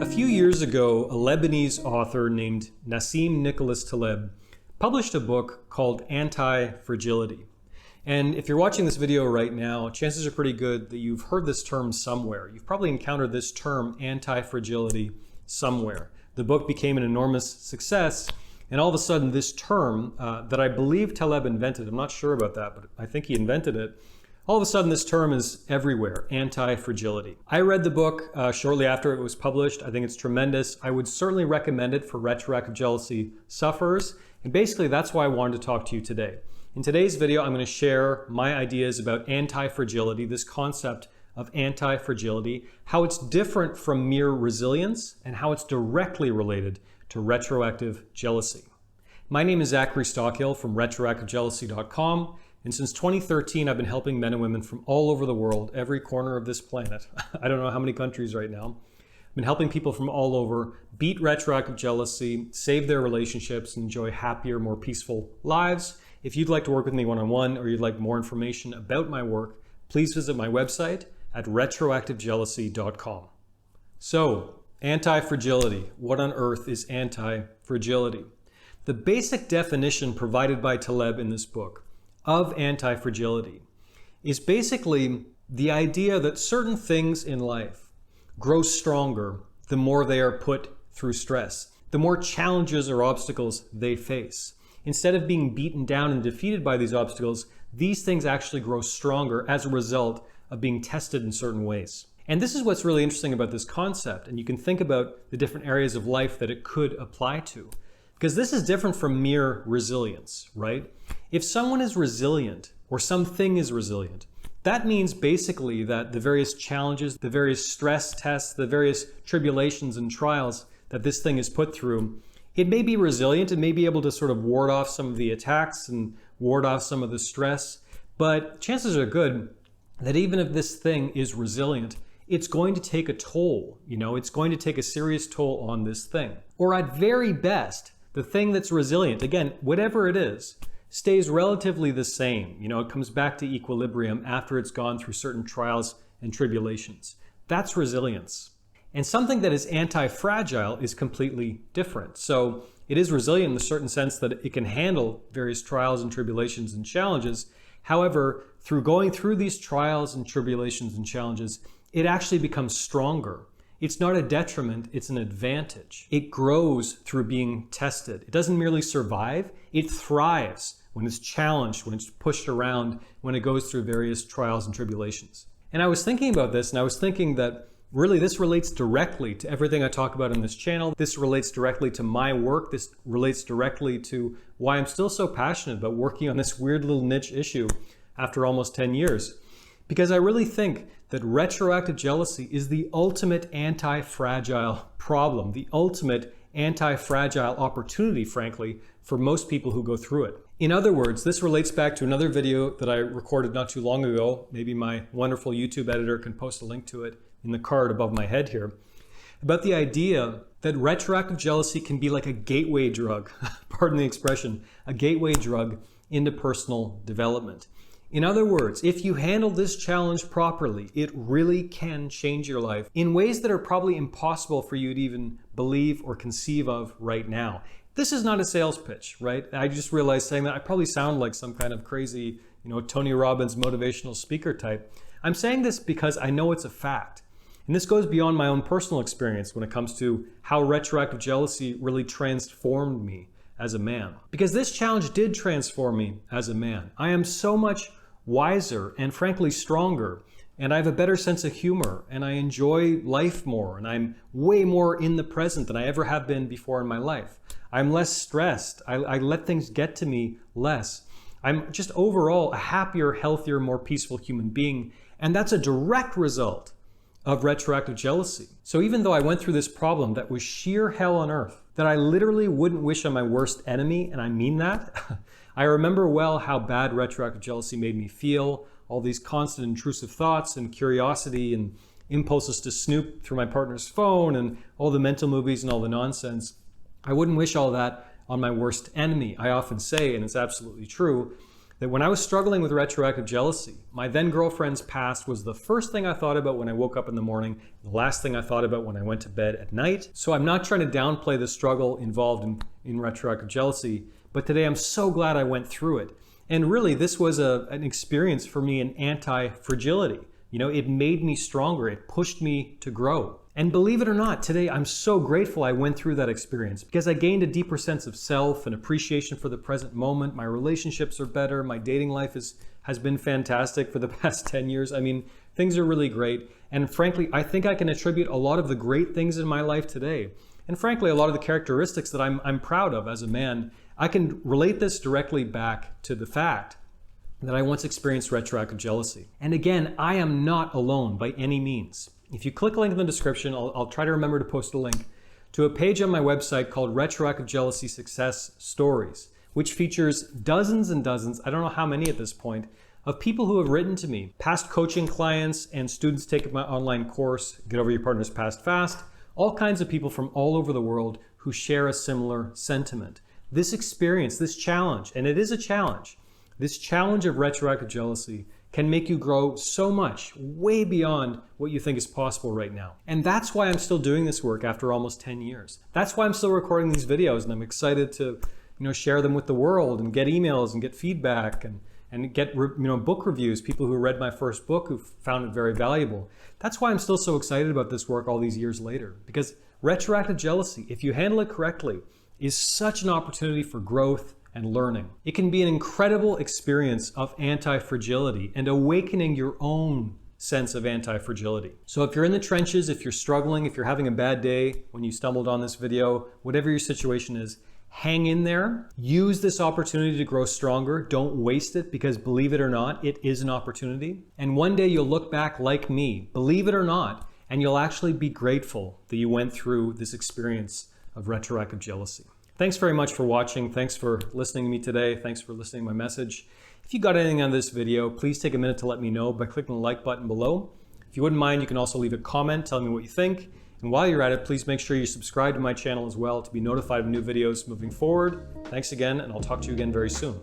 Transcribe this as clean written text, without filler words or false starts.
A few years ago, a Lebanese author named Nassim Nicholas Taleb published a book called Anti-Fragility. And if you're watching this video right now, chances are pretty good that you've heard this term somewhere. You've probably encountered this term, anti-fragility, somewhere. The book became an enormous success, and all of a sudden this term that I believe Taleb invented, I'm not sure about that, but I think he invented it, all of a sudden this term is everywhere, anti-fragility. I read the book shortly after it was published. I think it's tremendous. I would certainly recommend it for retroactive jealousy sufferers, and basically that's why I wanted to talk to you today. In today's video, I'm going to share my ideas about anti-fragility, this concept of anti-fragility, how it's different from mere resilience, and how it's directly related to retroactive jealousy. My name is Zachary Stockill from retroactivejealousy.com. And since 2013, I've been helping men and women from all over the world, every corner of this planet. I don't know how many countries right now. I've been helping people from all over beat retroactive jealousy, save their relationships, and enjoy happier, more peaceful lives. If you'd like to work with me one-on-one or you'd like more information about my work, please visit my website at retroactivejealousy.com. So, anti-fragility. What on earth is anti-fragility? The basic definition provided by Taleb in this book of anti-fragility is basically the idea that certain things in life grow stronger the more they are put through stress, the more challenges or obstacles they face. Instead of being beaten down and defeated by these obstacles, these things actually grow stronger as a result of being tested in certain ways. And this is what's really interesting about this concept, and you can think about the different areas of life that it could apply to. Because this is different from mere resilience, right? If someone is resilient or something is resilient, that means basically that the various challenges, the various stress tests, the various tribulations and trials that this thing is put through, it may be resilient, it may be able to sort of ward off some of the attacks and ward off some of the stress, but chances are good that even if this thing is resilient, it's going to take a toll, it's going to take a serious toll on this thing. Or at very best, the thing that's resilient, again, whatever it is, stays relatively the same. It comes back to equilibrium after it's gone through certain trials and tribulations. That's resilience. And something that is anti-fragile is completely different. So it is resilient in a certain sense that it can handle various trials and tribulations and challenges. However, through going through these trials and tribulations and challenges, it actually becomes stronger. It's not a detriment, it's an advantage. It grows through being tested. It doesn't merely survive, it thrives when it's challenged, when it's pushed around, when it goes through various trials and tribulations. And I was thinking about this, and I was thinking that really this relates directly to everything I talk about on this channel. This relates directly to my work. This relates directly to why I'm still so passionate about working on this weird little niche issue after almost 10 years. Because I really think that retroactive jealousy is the ultimate anti-fragile problem, the ultimate anti-fragile opportunity, frankly, for most people who go through it. In other words, this relates back to another video that I recorded not too long ago. Maybe my wonderful YouTube editor can post a link to it in the card above my head here, about the idea that retroactive jealousy can be like a gateway drug, pardon the expression, a gateway drug into personal development. In other words, if you handle this challenge properly, it really can change your life in ways that are probably impossible for you to even believe or conceive of right now. This is not a sales pitch, right? I just realized saying that I probably sound like some kind of crazy, Tony Robbins motivational speaker type. I'm saying this because I know it's a fact. And this goes beyond my own personal experience when it comes to how retroactive jealousy really transformed me as a man. Because this challenge did transform me as a man. I am so much wiser and frankly stronger, and I have a better sense of humor, and I enjoy life more, and I'm way more in the present than I ever have been before in my life. I'm less stressed. I let things get to me less. I'm just overall a happier, healthier, more peaceful human being, and that's a direct result of retroactive jealousy. So even though I went through this problem that was sheer hell on earth, that I literally wouldn't wish on my worst enemy, and I mean that, I remember well how bad retroactive jealousy made me feel, all these constant intrusive thoughts and curiosity and impulses to snoop through my partner's phone and all the mental movies and all the nonsense. I wouldn't wish all that on my worst enemy. I often say, and it's absolutely true, that when I was struggling with retroactive jealousy, my then girlfriend's past was the first thing I thought about when I woke up in the morning, the last thing I thought about when I went to bed at night. So I'm not trying to downplay the struggle involved in retroactive jealousy, but today I'm so glad I went through it. And really, this was an experience for me in anti-fragility. You know, it made me stronger. It pushed me to grow. And believe it or not, today I'm so grateful I went through that experience because I gained a deeper sense of self and appreciation for the present moment. My relationships are better. My dating life has been fantastic for the past 10 years. I mean, things are really great. And frankly, I think I can attribute a lot of the great things in my life today. And frankly, a lot of the characteristics that I'm proud of as a man, I can relate this directly back to the fact that I once experienced retroactive jealousy. And again, I am not alone by any means. If you click a link in the description, I'll try to remember to post a link to a page on my website called Retroactive Jealousy Success Stories, which features dozens and dozens, I don't know how many at this point, of people who have written to me, past coaching clients and students taking my online course, Get Over Your Partner's Past Fast, all kinds of people from all over the world who share a similar sentiment. This experience, this challenge, and it is a challenge, this challenge of retroactive jealousy can make you grow so much, way beyond what you think is possible right now. And that's why I'm still doing this work after almost 10 years. That's why I'm still recording these videos, and I'm excited to, share them with the world and get emails and get feedback and get, book reviews, people who read my first book who found it very valuable. That's why I'm still so excited about this work all these years later, because retroactive jealousy, if you handle it correctly, is such an opportunity for growth and learning. It can be an incredible experience of anti-fragility and awakening your own sense of anti-fragility. So if you're in the trenches, if you're struggling, if you're having a bad day when you stumbled on this video, whatever your situation is, hang in there. Use this opportunity to grow stronger. Don't waste it, because believe it or not, it is an opportunity. And one day you'll look back like me, believe it or not, and you'll actually be grateful that you went through this experience of retroactive jealousy. Thanks very much for watching. Thanks for listening to me today. Thanks for listening to my message. If you got anything on this video, please take a minute to let me know by clicking the like button below. If you wouldn't mind, you can also leave a comment telling me what you think. And while you're at it, please make sure you subscribe to my channel as well to be notified of new videos moving forward. Thanks again, and I'll talk to you again very soon.